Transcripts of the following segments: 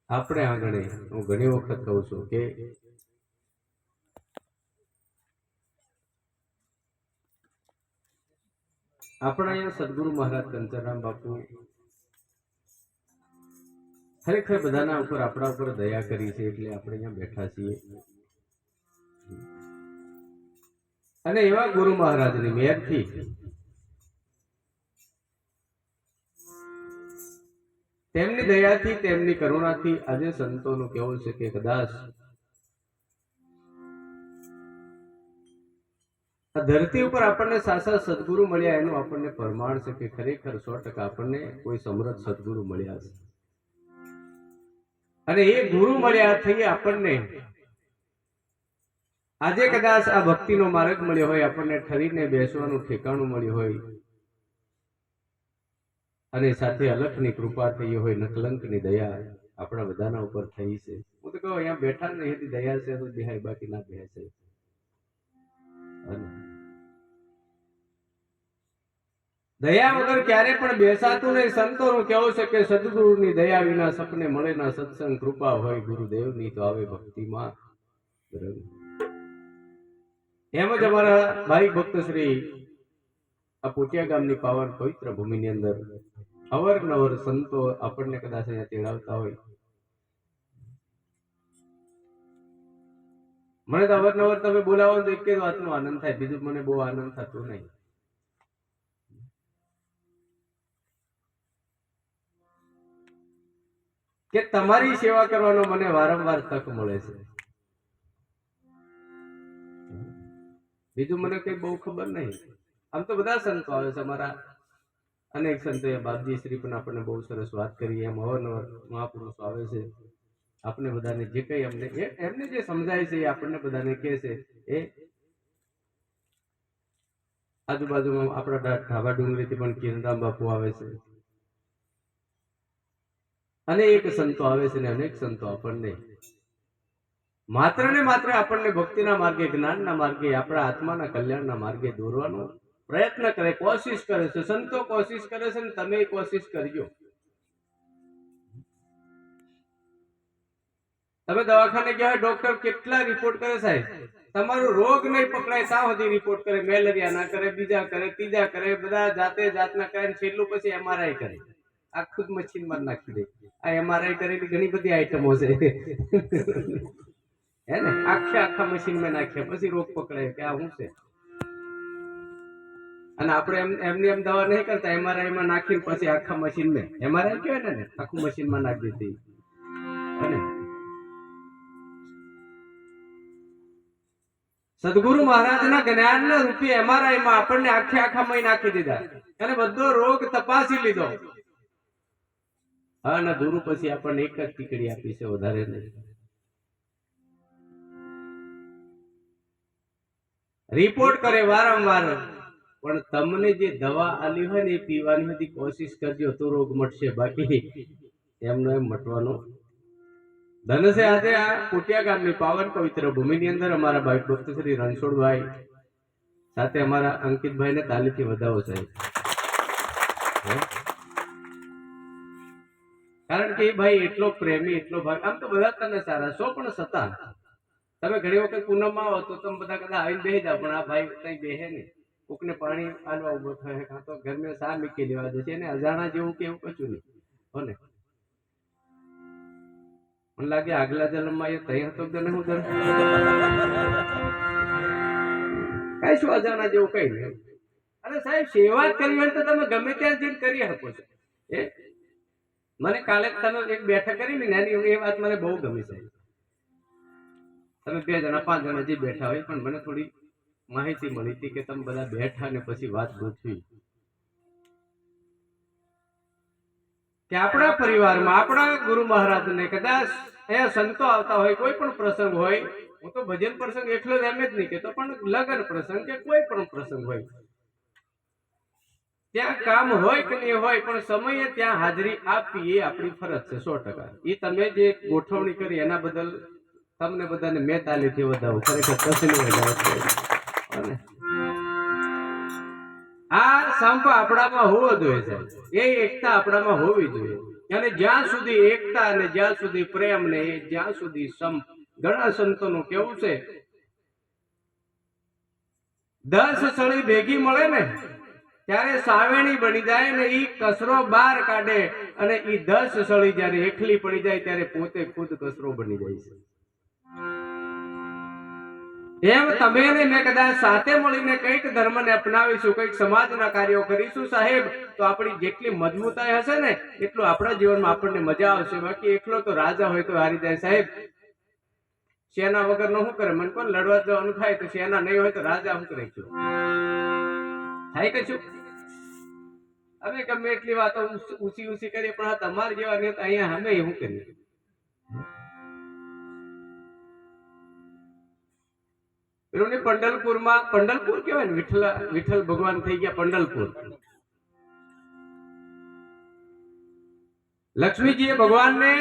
આપણે આંગણે હું ઘણી વખત કહું છું કે આપણા અહીંયા સદગુરુ મહારાજ કંચનરામ બાપુ ખરેખર બધાના ઉપર આપણા ઉપર દયા કરી છે એટલે આપણે અહીંયા બેઠા છીએ અને એવા ગુરુ મહારાજની મહેરથી તેમની દયાથી તેમની કરુણાથી આજે સંતોનું કહેવું છે કે કદાચ આ ધરતી ઉપર આપણને સાચા સદગુરુ મળ્યા એનું આપણને પ્રમાણ છે કે ખરેખર 100% આપણને કોઈ સમૃદ્ધ સદગુરુ મળ્યા છે અને એ ગુરુ મળ્યા થઈ આપણને આજે કદાચ આ ભક્તિનો માર્ગ મળ્યો હોય, આપણને ઠરીને બેસવાનું ઠેકાણું મળ્યું હોય અને સાથે અલખની કૃપા થઈ હોય, નકલંકની દયા આપણા બધાના ઉપર થઈ છે. હું તો કહું અહીંયા બેઠા નહીં દયા છે તો બેહાય, બાકી ના બેસે. દયા વગર ક્યારે પણ બેસાતું નહીં. સંતોનું કહેવું છે કે સદગુરુની દયા વિના સપને મળે ના સત્સંગ, કૃપા હોય ગુરુદેવની તો આવે ભક્તિમાં. એમ જ અમારા ભાઈ ભક્ત શ્રી આ પોટિયા ગામની પાવન પવિત્ર ભૂમિની અંદર અવરનવર સંતો આપણને કદાચ અહીંયા તેડાવતા હોય. મને તો અવરનવર તમે બોલાવો તો એક જ વાતનો આનંદ થાય, બીજું મને બહુ આનંદ થતો નહીં. કે તમારી સેવા કરવાનો મને વારંવાર તક મળે છે. બીજું મને કઈ બહુ ખબર નહીં. આમ તો બધા સંતો આવે છે, અમારા અનેક સંતો, બાપજી શ્રી પણ આપણને બહુ સરસ વાત કરી. એમ અવારનવાર મહાપુરુષો આવે છે. આપણે બધાને જે કઈ એમને જે સમજાય છે એ આપણને બધાને કહે છે. એ આજુબાજુમાં આપણા ઢાબા ડુંગરીથી પણ કિરણરામ બાપુ આવે છે, અનેક સંતો આવે છે ને અનેક સંતો આપણને માત્ર ને માત્ર આપણને ભક્તિના માર્ગે, જ્ઞાનના માર્ગે, આપણા આત્માના કલ્યાણના માર્ગે દોરવાનો પ્રયત્ન કરે, કોશિશ કરે છે. સંતો કોશિશ કરે છે ને તમે કોશિશ કરજો. તમે દવાખાને ગયા ડોક્ટર કેટલા રિપોર્ટ કરે સાહેબ, તમારો રોગ નહીં પકડાય ત્યાં સુધી રિપોર્ટ કરે. મેલેરિયા ના કરે, બીજા કરે, ત્રીજા કરે, બધા જાતે જાતના કરે, છેલ્લું પછી MRI કરે. આખું જ મશીનમાં નાખી દે. આ MRI કરેલી ઘણી બધી આઈટમો છે હે ને, આખા મશીનમાં નાખ્યા પછી રોગ પકડાય કે આ શું છે. અને આપણે એમની એમ દવા નહીં કરતા, MRI માં નાખીને પછી આખા મશીનમાં, MRI કહેવાય ને, આખું મશીનમાં નાખી દીધી. અને સદગુરુ મહારાજના જ્ઞાનના રૂપે MRI માં આપણને આખા મહી નાખી દીધા અને બધો રોગ તપાસી લીધો. અને ગુરુ પછી આપણને એક જ ટીકડી આપી છે, વધારે નહીં. રિપોર્ટ કરે વારંવાર, પણ તમને જે દવા આલી હોય ને એ પીવાની બધી કોશિશ કરજો તો રોગ મટશે, બાકી એમનો એમ મટવાનો ધન છે. આજે આ પોટિયા ગામની પાવન પવિત્ર ભૂમિની અંદર અમારા ભાઈ ભક્ત શ્રી રણછોડભાઈ સાથે અમારા અંકિતભાઈ ને તાલીથી વધાવો સાહેબ. કારણ કે એ ભાઈ એટલો પ્રેમી, એટલો ભાઈ, આમ તો બધા તને સારા છો, પણ છતાં તમે ઘણી વખત પૂનમમાં આવો તો તમે બધા કદાચ આવીને બેસી જાવ, પણ આ ભાઈ કઈ બેસે નહીં. કોકને પાણી આલવા ઉભો થાય, કાં તો ઘરમાં સા મૂકી લેવા દે છે, એને અજાણા જેવું કે એવું કશું નહીં. હોને મને લાગે આગલા જન્મમાં એ તઈ હતો કે નહીં, કઈ શું અજાણા જેવું કઈ નહીં. અને સાહેબ સેવા જ કરવી હોય તો તમે ગમે ત્યાં જઈને કરી શકો છો. એ મને કાલે તમે એક બેઠક કરી ને એ વાત મને બહુ ગમી છે. તમે 2 જણા 5 જણા જે બેઠા હોય, પણ મને થોડી માહિતી મળી હતી કે તમે બધા બેઠા ને પછી વાત ગોઠવી કે આપણા પરિવારમાં આપણા ગુરુ મહારાજને કદાચ અહીંયા સંતો આવતા હોય, કોઈ પણ પ્રસંગ હોય, હું તો ભજન પ્રસંગ એટલો જ એમ જ નહીં કહેતો, પણ લગ્ન પ્રસંગ કે કોઈ પણ પ્રસંગ હોય, ત્યાં કામ હોય કે નહીં હોય, પણ સમયે ત્યાં હાજરી આપવી એ આપણી ફરજ છે 100%. એ તમે જે ગોઠવણી કરી એના બદલ તમને બધાને મેં તાલીથી વધાવું, ખરેખર તસલી વધાવો. આ સંપ આપણામાં હોવો જોઈએ સાહેબ, એ એકતા આપણામાં હોવી જોઈએ. અને જ્યાં સુધી એકતા અને જ્યાં સુધી પ્રેમ ને જ્યાં સુધી સંપ, ઘણા સંતોનું કેવું છે 10 સળી ભેગી મળે ને ત્યારે સાવેણી બની જાય ને ઈ કસરો બહાર કાઢે, અને ઈ 10 સળી જયારે એકલી પડી જાય ત્યારે પોતે ખુદ કસરો બની જાય છે. એમ તમે ને મેં કદાચ સાથે મળીને કંઈક ધર્મને અપનાવીશું, કંઈક સમાજના કાર્યો કરીશું સાહેબ, તો આપણી જેટલી મજબૂતાઈ હશે ને એટલું આપણા જીવનમાં આપણને મજા આવશે. બાકી એકલો તો રાજા હોય તો હારી જાય સાહેબ. સેના વગર નો શું કરે? મને કોણ લડવા જવાનું થાય તો સેના નહીં હોય તો રાજા શું કરે? થાય કશું? અમે ગમે એટલી વાતો ઊંચી ઊંચી કરીએ, પણ આ તમારે જેવા ને અહીંયા અમે શું કરીએ? પેલું પંડલપુરમાં, પંડલપુર કેવાય ને, વિઠ્ઠલ ભગવાન થઈ ગયા પંડલપુર. લક્ષ્મીજીએ ભગવાનને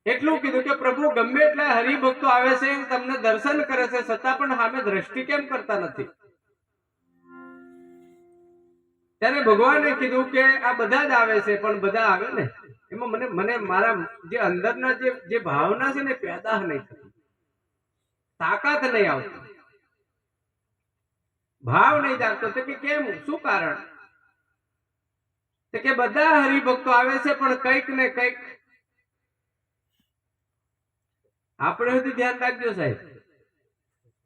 એટલું કીધું કે પ્રભુ ગમે એટલા હરિભક્તો આવે છે, તમને દર્શન કરે છે, છતાં પણ સામે દ્રષ્ટિ કેમ કરતા નથી? ત્યારે ભગવાને કીધું કે આ બધા જ આવે છે, પણ બધા આવે ને એમાં મને મારા જે અંદરના જે ભાવના છે ને પેદા નહીં થતી, તાકાત નહીં આવતી, ભાવ નહીં જાગતો. તો કે કેમ, શું કારણ? તો કે બધા હરિભક્તો આવે છે, પણ કંઈક ને કંઈક આપણે બધું ધ્યાન રાખજો સાહેબ.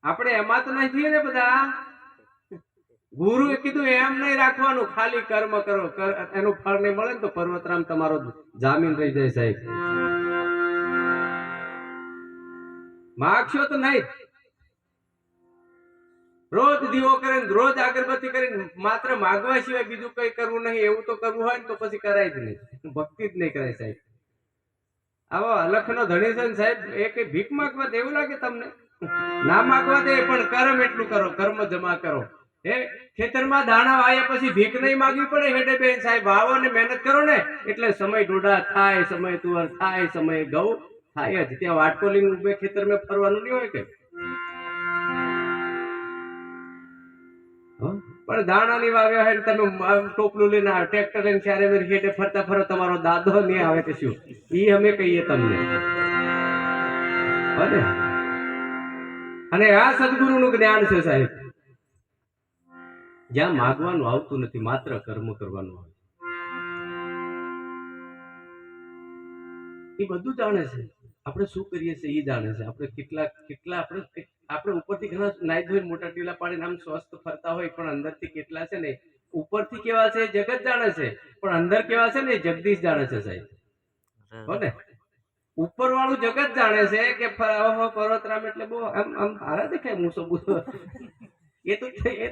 આપણે એમાં તો નથી ને બધા. ગુરુએ કીધું એમ નહીં રાખવાનું, ખાલી કર્મ કરો, એનું ફળ નહીં મળે ને તો પર્વતરામ તમારો જામીન રહી જાય સાહેબ. માગશો તો નહીં. રોજ દીવો કરીને, રોજ અગરબત્તી કરીને, માત્ર માગવા સિવાય બીજું કઈ કરવું નહીં. એવું તો કરવું હોય ને તો પછી કરાય જ નહીં, ભક્તિ જ નહીં કરાય સાહેબ. આવો અલખનો ધણી છે ને સાહેબ, એ કઈ ભીખ માગવા દે એવું લાગે તમને? ના માગવા દે, પણ કર્મ એટલું કરો, કર્મ જમા કરો. એ ખેતરમાં દાણા વાયા પછી ભીખ નહીં માગવી પડે હેડે બેન સાહેબ. વાવો ને મહેનત કરો ને એટલે સમય ડોડા થાય, સમય તુવર થાય, સમય ઘઉં થાય જ. ત્યાં વાટકો લઈને ઉભે ખેતરમાં ફરવાનું નહીં હોય કે? પણ દાણા ની વાવ્યા હોય તમે ટોપલું લઈને ટ્રેક્ટર લઈને ચારે હેડે ફરતા ફરો, તમારો દાદો નહીં આવે કે શું? ઈ અમે કહીએ તમને. અને આ સદગુરુ નું જ્ઞાન છે સાહેબ, જ્યાં માગવાનું આવતું નથી, માત્ર કર્મ કરવાનું આવે. એ બધું જાણે છે, આપણે શું કરીએ છીએ એ જાણે છે. આપણે કેટલા આપણે ઉપરથી ઘણા નાઈ ધોઈને મોટા ટીલા પાડીને આમ સ્વસ્થ ફરતા હોય, પણ અંદરથી કેટલા છે ને, ઉપરથી કેવા છે જગત જાણે છે, પણ અંદર કેવા છે ને જગદીશ જાણે છે સાહેબ. હો ને? ઉપર વાળું જગત જાણે છે કે પર્વતરામ એટલે બહુ આમ હારા દેખાય, મૂસો બૂસો. એ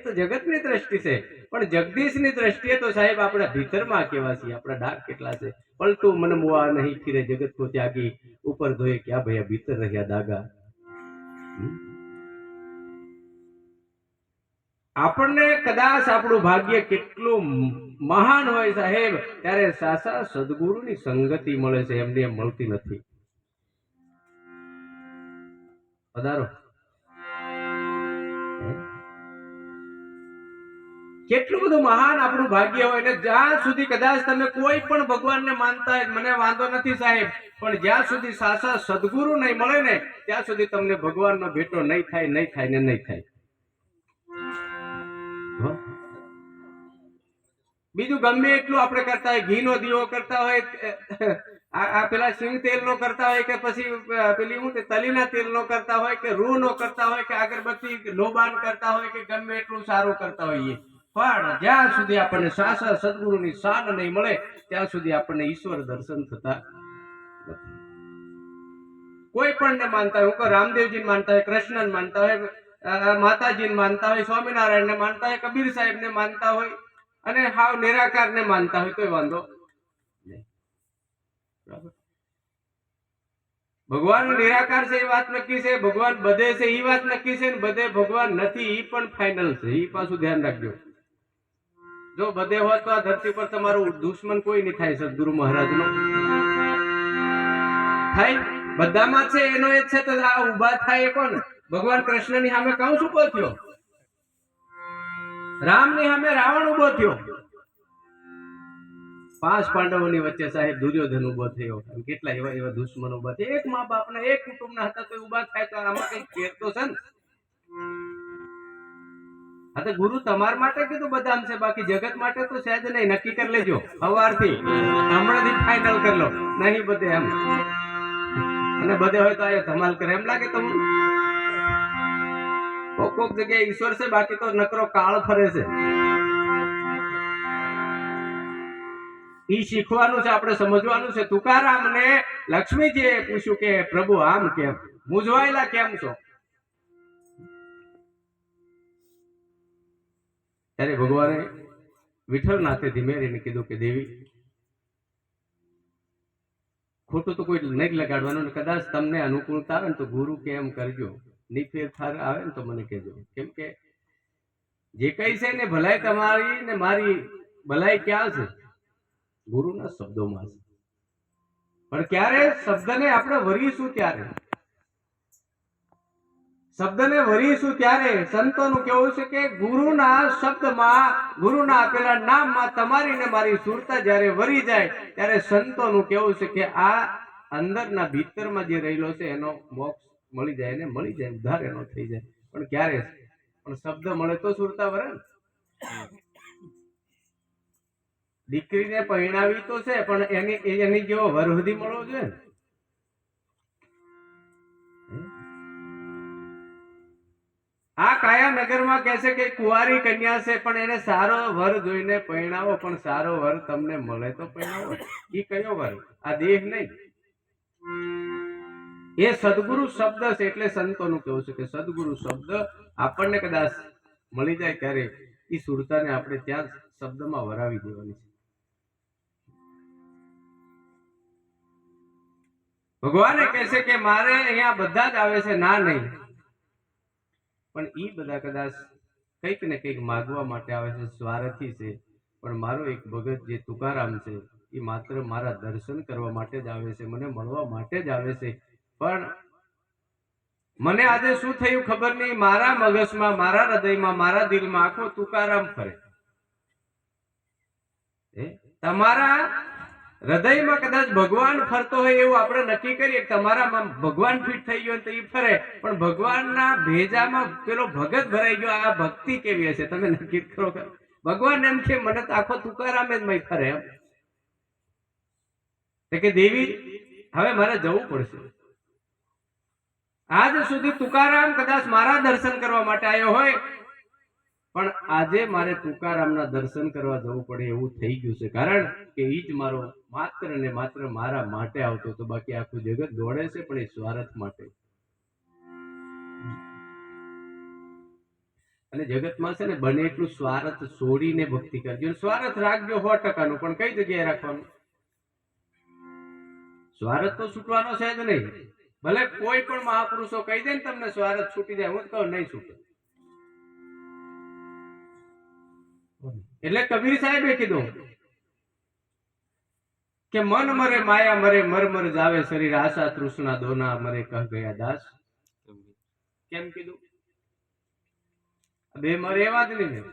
તો જગતની દ્રષ્ટિ છે, પણ જગદીશની દ્રષ્ટિએ તો સાહેબ આપણા ભીતરમાં કેવા છીએ, આપણા ડાક કેટલા છે. પલટું મન મુઆ નહીં ફિરે જગત કો ત્યાગી, ઉપર ધોયે ક્યાં ભૈયા ભીતર રહ્યા દાગા. આપણને કદાચ આપણું ભાગ્ય કેટલું મહાન હોય સાહેબ, ત્યારે સાસા સદગુરુની સંગતિ મળે છે, એમને એમ મળતી નથી. પધારો. કેટલું બધું મહાન આપણું ભાગ્ય હોય ને, જ્યાં સુધી કદાચ તમે કોઈ પણ ભગવાનને માનતા હોય, મને વાંધો નથી સાહેબ, પણ જ્યાં સુધી સાસા સદગુરુ નહીં મળે ને ત્યાં સુધી તમને ભગવાનનો ભેટો નહીં થાય, નહીં થાય ને નહીં થાય. બીજું ગમે એટલું આપણે કરતા હોય, ઘીનો દીવો કરતા હોય, આ પેલા સિંગ તેલ નો કરતા હોય, કે પછી પેલી હું તલીના તેલ નો કરતા હોય, કે રૂ નો કરતા હોય, કે અગરબત્તી લોબાન કરતા હોય, કે ગમે એટલું સારું કરતા હોઈએ, પણ જ્યાં સુધી આપણને સાસા સદગુરુની શાન નહીં મળે ત્યાં સુધી આપણને ઈશ્વર દર્શન થતા નથી. કોઈ પણ ને માનતા હોય, રામદેવજી માનતા હોય, કૃષ્ણ માનતા હોય, માતાજીને માનતા હોય, સ્વામિનારાયણ ને માનતા હોય, કબીર સાહેબ ને માનતા હોય, અને હાવ નિરાકાર ને માનતા હોય, તોય વાંધો નહીં. ભગવાન નિરાકાર છે એ વાત નક્કી છે, ભગવાન બધે છે એ વાત નક્કી છે, બધે ભગવાન નથી એ પણ ફાઇનલ છે. એ પાછું ધ્યાન રાખજો. જો બધે હોત તો આ ધરતી પર તમારું દુશ્મન કોઈ નહીં થાય. સદગુરુ મહારાજ નો થાય, બધામાં છે એનો એ છે, તો આ ઉભા થાય એ કોણ? ભગવાન કૃષ્ણ ની સામે કહું શું થયો? રામની સામે રાવણ ઉભો થયો, 5 પાંડવોની વચ્ચે સાહેબ દુર્યોધન ઉભો થયો, અને કેટલા એવા એવા દુશ્મનો ઉભા થયા. એક મા બાપના એક કુટુંબના હતા તો ઉભા થાય તો આમાં કઈ ફેર તો છે ને. આ તો ગુરુ તમારા માટે કીધું બધા છે, બાકી જગત માટે તો સહેજ નહીં. નક્કી કરી લેજો સવારથી, હમણાંથી ફાઇનલ કરી લો. નહીં બધે એમ, અને બધે હોય તો આ ધમાલ કરે એમ લાગે તમને? કોક જગ્યાએ ઈશ્વર છે, બાકી તો નકરો કાળ ફરે છે. ઈ શીખવાનું છે, આપણે સમજવાનું છે. તુકારામને લક્ષ્મીજીએ પૂછ્યું કે પ્રભુ આમ કેમ, મૂંઝવાયેલા કેમ છો? ત્યારે ભગવાને વિઠ્ઠલનાથે ધીમેરીને કીધું કે દેવી, ખોટું તો કોઈ નહીં લગાડવાનું, કદાચ તમને અનુકૂળતા આવે ને તો ગુરુ કેમ કરજો, નિફેરફાર આવે ને તો મને કહેજો. કેમ કે જે કઈ છે ને ભલાઈ તમારી ને મારી ભલાઈ ક્યાં છે? ગુરુના શબ્દોમાં છે. પણ ક્યારે શબ્દને આપણે વરીશું ત્યારે, શબ્દને વરીશું ત્યારે સંતોનું કેવું છે કે ગુરુના શબ્દમાં, ગુરુના આપેલા નામમાં તમારી ને મારી સુરતા જ્યારે વરી જાય ત્યારે સંતોનું કેવું છે કે આ અંદરના ભીતરમાં જે રહેલો છે એનો મોક્ષ મળી જાય, ને મળી જાય, ઉદ્ધાર એનો થઈ જાય. પણ ક્યારે? પણ શબ્દ મળે તો સુરતા વરે ને. દીકરીને પરણાવી તો છે, પણ એની જેવો વરહદી મળવો જોઈએ ને. આ કાયા નગરમાં કહે છે કે કુંવારી કન્યા છે, પણ એને સારો વર જોઈને પરણાવો. પણ સારો વર તમને મળે તો પરણાવો. ઈ કયો વર? આ દેહ નહીં, એ સદગુરુ શબ્દ છે. એટલે સંતોનું કેવું છે કે સદગુરુ શબ્દ આપણને કદાચ મળી જાય ત્યારે એ સુરતાને આપણે ત્યાં શબ્દમાં વરાવી દેવાની છે. ભગવાને કહે છે કે મારે અહીંયા બધા જ આવે છે, ના નહીં, પણ ઈ બધા કદાચ કંઈક ને કંઈક માગવા માટે આવે છે, સ્વાર્થી છે. પણ મારો એક ભગત જે તુકારામ છે એ માત્ર મારા દર્શન કરવા માટે જ આવે છે, મને મળવા માટે જ આવે છે. પણ મને આજે શું થયું ખબર નહીં, મારા મગજમાં, મારા હૃદયમાં, મારા દિલમાં આખો તુકારામ ફરે. તમારા હૃદયમાં કદાચ ભગવાન ફરતો હોય એવું આપણે નક્કી કરીએ. તમારામાં ભગવાન ફિટ થઈ ગયો તો એ ફરે, પણ ભગવાનના ભેજામાં પેલો ભગત ભરાઈ ગયો. આ ભક્તિ કેવી હશે તમે નક્કી કરો. ભગવાન એમ કે મને તો આખો તુકારામ જ મય ફરે એમ કે દેવી હવે મારે જવું પડશે. આજ સુધી તુકારામ કદાચ મારા દર્શન કરવા માટે આવ્યો હોય, પણ આજે મારે તુકારામના દર્શન કરવા જવું પડે એવું થઈ ગયું છે. કારણ કે ઈ જ મારો માત્ર ને માત્ર મારા માટે આવતો હતો. બાકી આખું જગત દોડે છે પણ એ સ્વાર્થ માટે. અને જગતમાં છે ને બને એટલું સ્વાર્થ છોડીને ભક્તિ કરજો. સ્વાર્થ રાખજો 100%, પણ કઈ જગ્યાએ રાખવાનું? સ્વાર્થ તો છૂટવાનો છે જ નહીં. ભલે કોઈ પણ મહાપુરુષો કહી દે ને તમને સ્વાર્થ છૂટી જાય, હું તો કહું નહીં છૂટે. એટલે કબીર સાહેબે કીધું કે મન મરે માયા મરે, મર મર જાવે શરીર, આશા તૃષ્ણા દોના મરે કહ ગયા દાસ. કેમ કીધું? બે મરે એવા જ નહીં.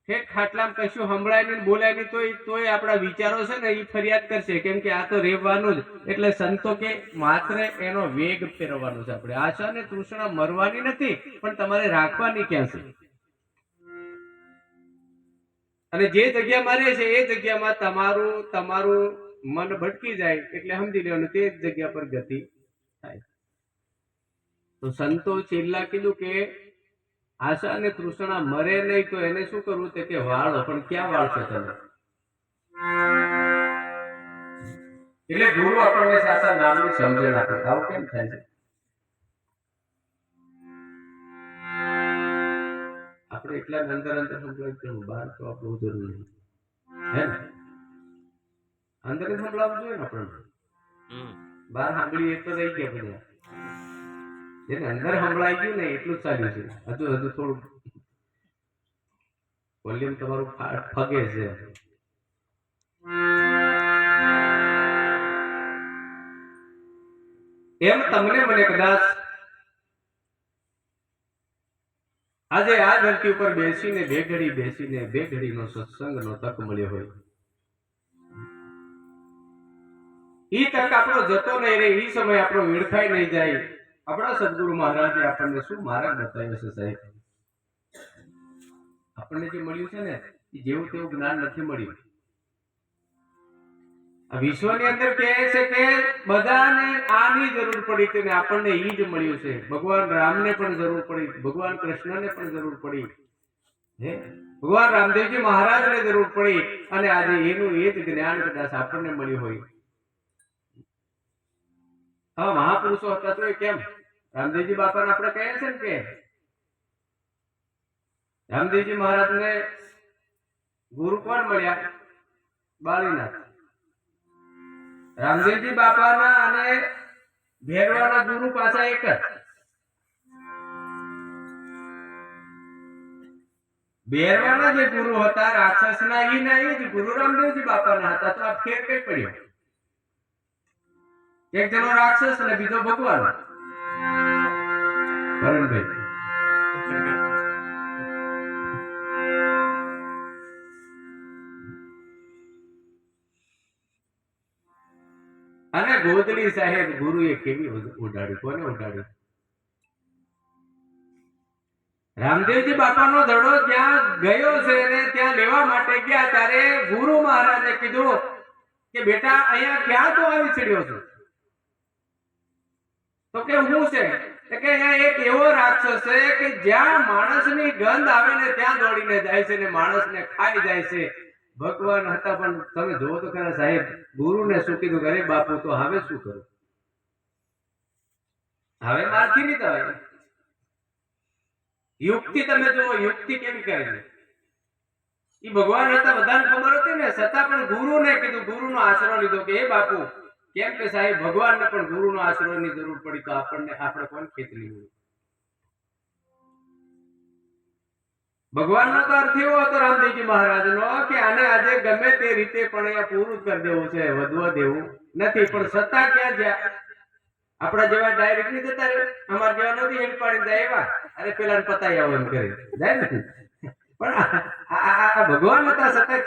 ઠેક ખાટલામાં કશું સંભળાય નહીં, બોલાય નહીં, તોય આપણા વિચારો છે ને એ ફરિયાદ કરશે. કેમ કે આ તો રહેવાનું જ. એટલે સંતો કે માત્ર એનો વેગ ફેરવવાનો છે. આપણે આશા ને તૃષ્ણા મરવાની નથી, પણ તમારે રાખવાની ક્યાં છે? અને જે જગ્યા મારે છે એ જગ્યામાં તમારું મન ભટકી જાય એટલે સમજી લેવાનું તે જગ્યા પર ગતિ થાય. તો સંતો છેલ્લા કીધું કે આશા અને તૃષ્ણા મરે નહીં તો એને શું કરવું? તે કે વાળો. પણ ક્યાં વાળશે તમે? એટલે ગુરુ આપણને સાચા નામની સમજણ આપે. આવું કેમ થાય છે? આપણે એટલા અંદર સંભળાવી, બહાર તો આપણું જરૂર નહીં, હે ને? અંદર સંભળાવવું જોઈએ ને આપણને. બહાર સાંભળીએ તો રહી ગયા બધા. જેને અંદર સંભળાઈ ગયું ને એટલું જ ચાલ્યું છે. હજુ થોડું વોલ્યુમ તમારું ફગે છે. એમ તમને મને કદાચ આજે આ ધરતી ઉપર બેસીને બે ઘડીનો સત્સંગનો તક મળ્યો હોય, ઈ તક આપણો જતો નહીં રહે, ઈ સમય આપણો વેડફાઈ નહીં જાય. આપણા સદગુરુ મહારાજે આપણને શું માર્ગ બતાવ્યો છે સાહેબ? આપણને જે મળ્યું છે ને એ જેવું તેવું જ્ઞાન નથી મળ્યું. આ વિશ્વની અંદર કહે છે કે બધાને આની જરૂર પડી હતી ને આપણને ઈ જ મળ્યું છે. ભગવાન રામને પણ જરૂર પડી, ભગવાન કૃષ્ણને પણ જરૂર પડી, હે ભગવાન રામદેવજી મહારાજને જરૂર પડી, અને આજે એનું એ જ જ્ઞાન કદાચ આપણને મળ્યું હોય. હા, મહાપુરુષો હતા તો એ કેમ રામદેવજી બાપાને આપણે કહીએ છે ને કે રામદેવજી મહારાજને ગુરુ કોણ મળ્યા? બાળીનાથ. રામદેવજી બાપાના અને ભેરવાના ગુરુ પાછા એક જ. ભેરવાના જે ગુરુ હતા રાક્ષસના, એ જ ગુરુ રામદેવજી બાપાના હતા. તો આ ફેર કઈ પડ્યો? એક જણો રાક્ષસ અને બીજો ભગવાન. ભરણભાઈ અને ગોદડી સાહેબ ગુરુએ કેવી ઉડાડી? કોને ઉડાડી? રામદેવજી બાપાનો ધડો જ્યાં ગયો છે ને ત્યાં લેવા માટે ગયા ત્યારે ગુરુ મહારાજે કીધું કે બેટા અહીંયા ક્યાં તો આવી ચડ્યો છો? તો કે હું છે કે અહીંયા એક એવો રાક્ષસ છે કે જ્યાં માણસની ગંધ આવે ને ત્યાં દોડીને જાય છે ને માણસને ખાઈ જાય છે. ભગવાન હતા પણ તમે જોવો તો ખરા સાહેબ, ગુરુને શું કીધું? અરે બાપુ તો હવે શું કરું? હવે મારથી નહીં થવાય. યુક્તિ તમે જુઓ, યુક્તિ કેવી કરી? એ ભગવાન હતા, બધાને ખબર હતી ને, છતાં પણ ગુરુને કીધું, ગુરુનો આશરો લીધો કે હે બાપુ, કેમ કે સાહેબ ભગવાનને પણ ગુરુનો આશરોની જરૂર પડી તો આપણે કોણ ખેતરી હોય? ભગવાનનો તો અર્થ એવો હતો રામદેવજી મહારાજનો કે આને આજે ગમે તે રીતે પણ અહીંયા પૂરું જ કરી દેવું છે, વધવા દેવું નથી. પણ છતાં ક્યાં જ્યાં આપણા જેવા ડાયરેક્ટ નહીં જતા રહે, અમારા જેવા નથી હેડ પાડી જાય એવા, અરે પેલા પતાઈ આવો એમ કરી જાય નથી. પણ આ ભગવાન હતા છતાં